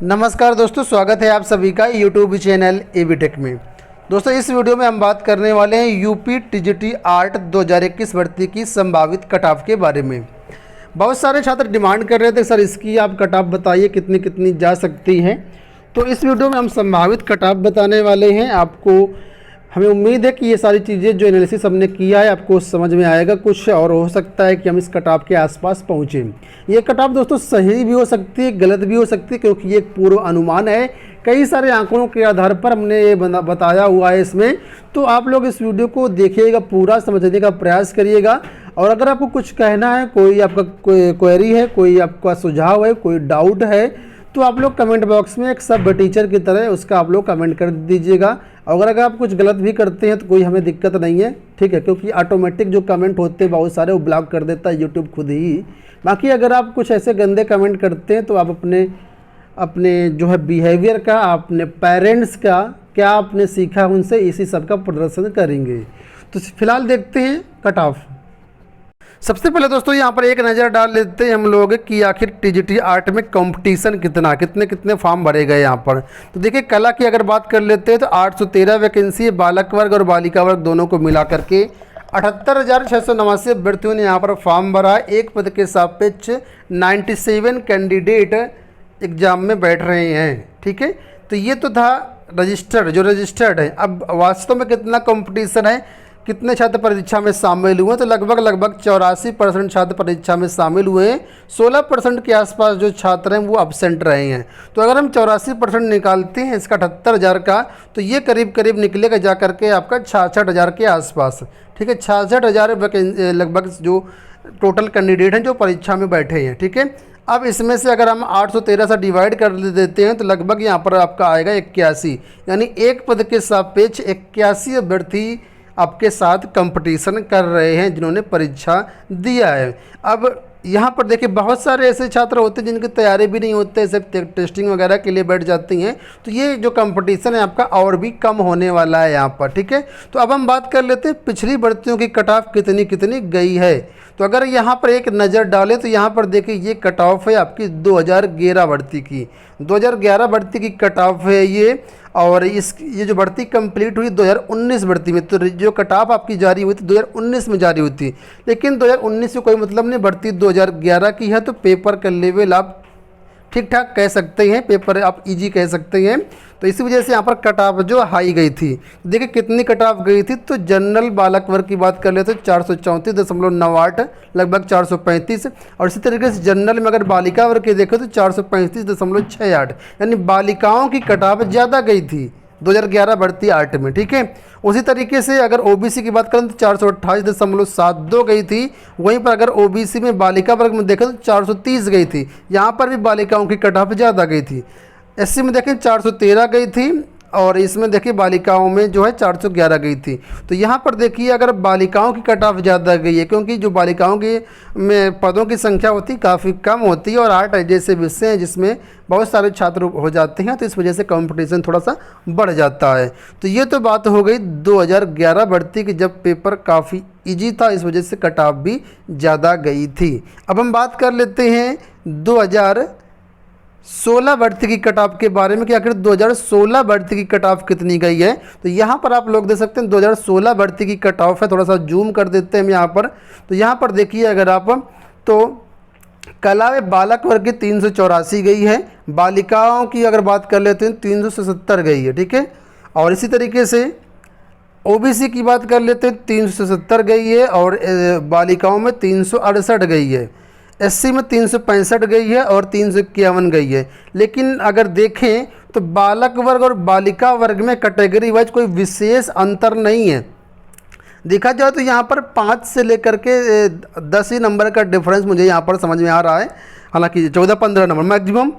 नमस्कार दोस्तों, स्वागत है आप सभी का यूट्यूब चैनल एबी टेक में। दोस्तों इस वीडियो में हम बात करने वाले हैं यूपी टीजीटी आर्ट 2021 भर्ती की संभावित कट ऑफ के बारे में। बहुत सारे छात्र डिमांड कर रहे थे सर इसकी आप कट ऑफ बताइए कितनी कितनी जा सकती हैं। तो इस वीडियो में हम संभावित कट ऑफ बताने वाले हैं आपको। हमें उम्मीद है कि ये सारी चीज़ें जो एनालिसिस हमने किया है आपको समझ में आएगा कुछ, और हो सकता है कि हम इस कट ऑफ के आसपास पहुँचें। ये कट ऑफ दोस्तों सही भी हो सकती है, गलत भी हो सकती है, क्योंकि ये एक पूर्व अनुमान है। कई सारे आंकड़ों के आधार पर हमने ये बताया हुआ है इसमें। तो आप लोग इस वीडियो को देखिएगा, पूरा समझने का प्रयास करिएगा। और अगर आपको कुछ कहना है, कोई आपका कोई क्वेरी है, कोई आपका सुझाव है, कोई डाउट है, तो आप लोग कमेंट बॉक्स में एक सब टीचर की तरह उसका आप लोग कमेंट कर दीजिएगा। अगर आप कुछ गलत भी करते हैं तो कोई हमें दिक्कत नहीं है, ठीक है, क्योंकि ऑटोमेटिक जो कमेंट होते हैं बहुत सारे वो ब्लॉक कर देता है यूट्यूब खुद ही। बाकी अगर आप कुछ ऐसे गंदे कमेंट करते हैं तो आप अपने जो है बिहेवियर का, अपने पेरेंट्स का क्या आपने सीखा उनसे, इसी सब का प्रदर्शन करेंगे। तो फिलहाल देखते हैं कट ऑफ। सबसे पहले दोस्तों यहाँ पर एक नज़र डाल लेते हैं हम लोग कि आखिर टीजीटी आर्ट में कंपटीशन कितने फॉर्म भरे गए यहाँ पर। तो देखिए कला की अगर बात कर लेते हैं तो 813 वैकेंसी है, बालक वर्ग और बालिका वर्ग दोनों को मिला करके 78,689 अभ्यर्थियों ने यहाँ पर फॉर्म भरा। एक पद के सापेक्ष 97 कैंडिडेट एग्जाम में बैठ रहे हैं, ठीक है। तो ये तो था रजिस्टर्ड है। अब वास्तव में कितना कंपटीशन है, कितने छात्र परीक्षा में शामिल हुए, तो लगभग 84% छात्र परीक्षा में शामिल हुए हैं। 16% के आसपास जो छात्र हैं वो अब्सेंट रहे हैं। तो अगर हम 84% निकालते हैं इसका 78,000 का, तो ये करीब निकलेगा जा करके आपका 66,000 के आसपास, ठीक है। 66,000 लगभग जो टोटल कैंडिडेट हैं जो परीक्षा में बैठे हैं, ठीक है। अब इसमें से अगर हम 813 से डिवाइड कर देते हैं तो लगभग यहाँ पर आपका आएगा 81, यानी एक पद के सापेक्ष 81 अभ्यर्थी आपके साथ कंपटीशन कर रहे हैं जिन्होंने परीक्षा दिया है। अब यहाँ पर देखिए बहुत सारे ऐसे छात्र होते हैं जिनकी तैयारी भी नहीं होते, सिर्फ टेस्टिंग वगैरह के लिए बैठ जाती हैं। तो ये जो कंपटीशन है आपका और भी कम होने वाला है यहाँ पर, ठीक है। तो अब हम बात कर लेते हैं पिछली भर्तियों की कट ऑफ कितनी गई है। तो अगर यहाँ पर एक नज़र डालें तो यहाँ पर देखिए ये कट ऑफ है आपकी 2011 भर्ती की। 2011 भर्ती की कट ऑफ है ये, और ये जो भर्ती कंप्लीट हुई 2019 भर्ती में। तो जो कट ऑफ आपकी जारी हुई थी 2019 में जारी हुई थी, लेकिन 2019 से कोई मतलब नहीं, भर्ती 2011 की है। तो पेपर का लेवल आप ठीक ठाक कह सकते हैं, पेपर आप इजी कह सकते हैं। तो इसी वजह से यहाँ पर कट ऑफ जो हाई गई थी। देखिए कितनी कट ऑफ गई थी। तो जनरल बालक वर्ग की बात कर ले तो 434.98, लगभग 435। और इसी तरीके से जनरल में अगर बालिका वर्ग की देखें तो 435.68, यानी बालिकाओं की कट ऑफ ज़्यादा गई थी 2011 भर्ती आर्ट में, ठीक है। उसी तरीके से अगर ओबीसी की बात करें तो 428.72 गई थी। वहीं पर अगर ओबीसी में बालिका वर्ग में देखें तो 430 गई थी, यहाँ पर भी बालिकाओं की कट ऑफ ज़्यादा गई थी। एससी में देखें 413 गई थी, और इसमें देखिए बालिकाओं में जो है 411 गई थी। तो यहाँ पर देखिए अगर बालिकाओं की कट ऑफ ज़्यादा गई है, क्योंकि जो बालिकाओं की में पदों की संख्या होती है काफ़ी कम होती है, और आर्ट जैसे विषय हैं जिसमें बहुत सारे छात्र हो जाते हैं, तो इस वजह से कंपटीशन थोड़ा सा बढ़ जाता है। तो ये तो बात हो गई 2011 भर्ती की, जब पेपर काफ़ी ईजी था, इस वजह से कट ऑफ भी ज़्यादा गई थी। अब हम बात कर लेते हैं 2016 भर्ती की कट ऑफ के बारे में कि आखिर 2016 भर्ती की कट ऑफ कितनी गई है। तो यहाँ पर आप लोग देख सकते हैं 2016 भर्ती की कट ऑफ है, थोड़ा सा जूम कर देते हैं हम यहाँ पर। तो यहाँ पर देखिए अगर आप, तो कला में बालक वर्ग की 384 गई है, बालिकाओं की अगर बात कर लेते हैं 377 गई है, ठीक है। और इसी तरीके से ओबीसी की बात कर लेते हैं 377 गई है, और बालिकाओं में 368 गई है। एससी में 365 गई है और 351 गई है। लेकिन अगर देखें तो बालक वर्ग और बालिका वर्ग में कैटेगरी वाइज कोई विशेष अंतर नहीं है। देखा जाए तो यहाँ पर 5 से लेकर के 10 ही नंबर का डिफरेंस मुझे यहाँ पर समझ में आ रहा है। हालांकि 14-15 नंबर, मैक्सिमम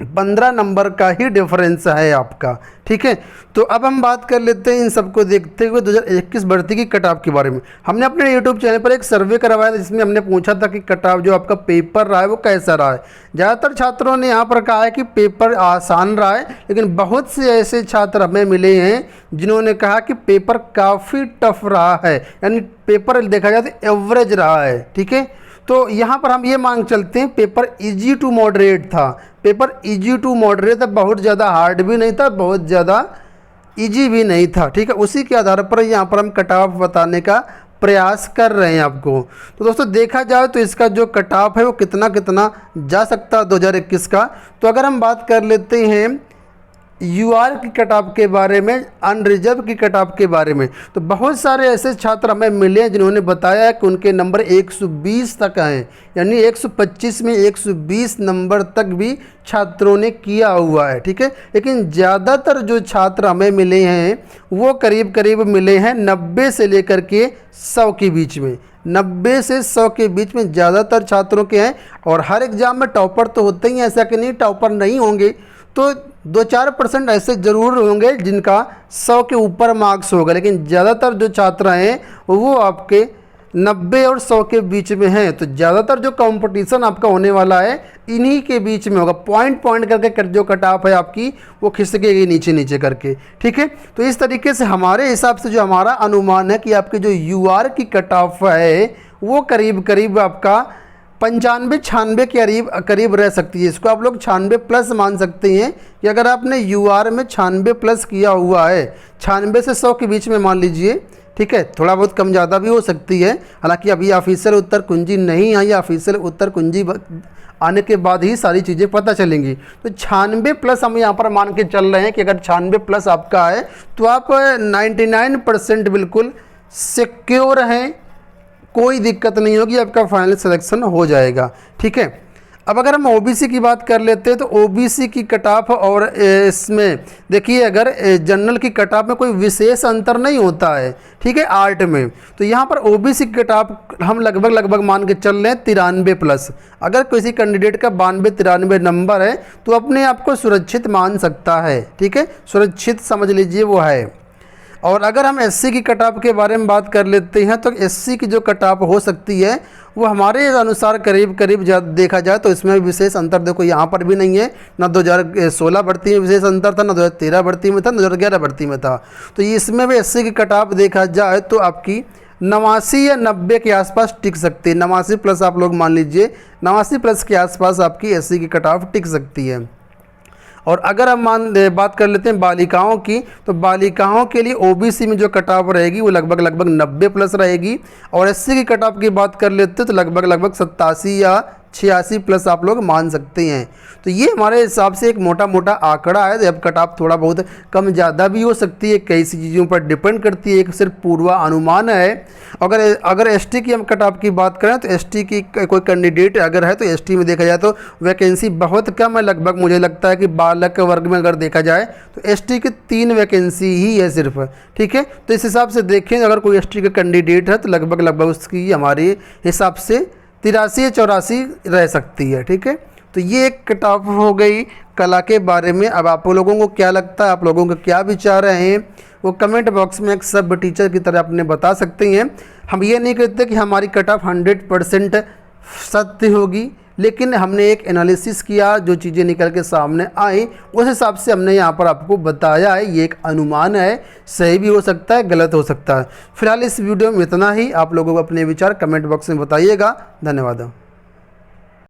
15 नंबर का ही डिफरेंस है आपका, ठीक है। तो अब हम बात कर लेते हैं इन सबको देखते हुए 2021 भर्ती की कट ऑफ के बारे में। हमने अपने यूट्यूब चैनल पर एक सर्वे करवाया था जिसमें हमने पूछा था कि कट ऑफ जो आपका पेपर रहा है वो कैसा रहा है। ज़्यादातर छात्रों ने यहाँ पर कहा है कि पेपर आसान रहा है, लेकिन बहुत से ऐसे छात्र हमें मिले हैं जिन्होंने कहा कि पेपर काफ़ी टफ रहा है, यानी पेपर देखा जाए तो एवरेज रहा है, ठीक है। तो यहाँ पर हम ये मांग चलते हैं पेपर इजी टू मॉडरेट था, पेपर इजी टू मॉडरेट था, बहुत ज़्यादा हार्ड भी नहीं था, बहुत ज़्यादा इजी भी नहीं था। ठीक है, उसी के आधार पर यहाँ पर हम कट ऑफ बताने का प्रयास कर रहे हैं आपको। तो दोस्तों देखा जाए तो इसका जो कट ऑफ है वो कितना कितना जा सकता है 2021 का। तो अगर हम बात कर लेते हैं यूआर की कट ऑफ के बारे में, अनरिजर्व की कट ऑफ के बारे में, तो बहुत सारे ऐसे छात्र हमें मिले हैं जिन्होंने बताया कि उनके नंबर 120 तक आए, यानी 125 में 120 नंबर तक भी छात्रों ने किया हुआ है। ठीक है, लेकिन ज़्यादातर जो छात्र हमें मिले हैं वो करीब करीब मिले हैं 90 से लेकर के 100 के बीच में, 90 से 100 के बीच में ज़्यादातर छात्रों के हैं। और हर एग्ज़ाम में टॉपर तो होते ही हैं, ऐसा कि नहीं टॉपर नहीं होंगे, तो 2-4% ऐसे ज़रूर होंगे जिनका 100 के ऊपर मार्क्स होगा, लेकिन ज़्यादातर जो छात्र हैं वो आपके 90 और 100 के बीच में हैं। तो ज़्यादातर जो कंपटीशन आपका होने वाला है इन्हीं के बीच में होगा। पॉइंट पॉइंट करके जो कट ऑफ है आपकी वो खिसकेगी नीचे नीचे करके। ठीक है, तो इस तरीके से हमारे हिसाब से जो हमारा अनुमान है कि आपकी जो यूआर की कट ऑफ है वो करीब करीब आपका 95-96 के करीब रह सकती है। इसको आप लोग 96 प्लस मान सकते हैं कि अगर आपने यूआर में 96 प्लस किया हुआ है, 96 से 100 के बीच में मान लीजिए। ठीक है, थोड़ा बहुत कम ज़्यादा भी हो सकती है, हालांकि अभी ऑफिशियल उत्तर कुंजी नहीं आई, ऑफिशियल उत्तर कुंजी आने के बाद ही सारी चीज़ें पता चलेंगी। तो 96 प्लस हम यहाँ पर मान के चल रहे हैं कि अगर 96 प्लस आपका है तो आप 99% बिल्कुल सिक्योर हैं, कोई दिक्कत नहीं होगी, आपका फाइनल सिलेक्शन हो जाएगा। ठीक है, अब अगर हम ओबीसी की बात कर लेते हैं तो ओबीसी की कट ऑफ और इसमें देखिए अगर जनरल की कट ऑफ में कोई विशेष अंतर नहीं होता है। ठीक है, आर्ट में तो यहाँ पर ओबीसी की कट ऑफ हम लगभग मान के चल रहे हैं 93 प्लस। अगर किसी कैंडिडेट का 92-93 नंबर है तो अपने आप को सुरक्षित मान सकता है। ठीक है, सुरक्षित समझ लीजिए वो है। और अगर हम एससी की कट ऑफ के बारे में बात कर लेते हैं तो एससी की जो कट ऑफ हो सकती है वो हमारे अनुसार करीब करीब देखा जाए तो इसमें विशेष अंतर देखो यहाँ पर भी नहीं है, ना 2016 भर्ती में विशेष अंतर था, ना 2013 भर्ती में था, ना 2011 भर्ती में था। तो इसमें भी एससी की कट ऑफ देखा जाए तो आपकी 89 या 90 के आसपास टिक सकती है। 89 प्लस आप लोग मान लीजिए, 89 प्लस के आसपास आपकी एससी की कट ऑफ टिक सकती है। और अगर हम बात कर लेते हैं बालिकाओं की, तो बालिकाओं के लिए ओबीसी में जो कट ऑफ रहेगी वो लगभग 90 प्लस रहेगी। और एससी की कट ऑफ की बात कर लेते हैं तो लगभग 87 या 86 प्लस आप लोग मान सकते हैं। तो ये हमारे हिसाब से एक मोटा आंकड़ा है। अब कट ऑफ थोड़ा बहुत कम ज़्यादा भी हो सकती है, कई सी चीज़ों पर डिपेंड करती है, एक सिर्फ पूर्वानुमान है। अगर एसटी की हम कट ऑफ की बात करें तो एसटी की कोई कैंडिडेट अगर है तो एसटी में देखा जाए तो वैकेंसी बहुत कम है, लगभग मुझे लगता है कि 12 लाख के वर्ग में अगर देखा जाए तो एसटी की 3 वैकेंसी ही है सिर्फ। ठीक है, तो इस हिसाब से देखें अगर कोई एसटी का कैंडिडेट है तो लगभग उसकी हमारे हिसाब से 83 या 84 रह सकती है। ठीक है, तो ये एक कट ऑफ हो गई कला के बारे में। अब आप लोगों को क्या लगता है, आप लोगों के क्या विचार हैं वो कमेंट बॉक्स में एक सब टीचर की तरह अपने बता सकते हैं। हम ये नहीं कहते कि हमारी कट ऑफ 100% सत्य होगी, लेकिन हमने एक एनालिसिस किया, जो चीज़ें निकल के सामने आई उस हिसाब से हमने यहाँ पर आपको बताया है। ये एक अनुमान है, सही भी हो सकता है, गलत हो सकता है। फिलहाल इस वीडियो में इतना ही। आप लोगों को अपने विचार कमेंट बॉक्स में बताइएगा। धन्यवाद।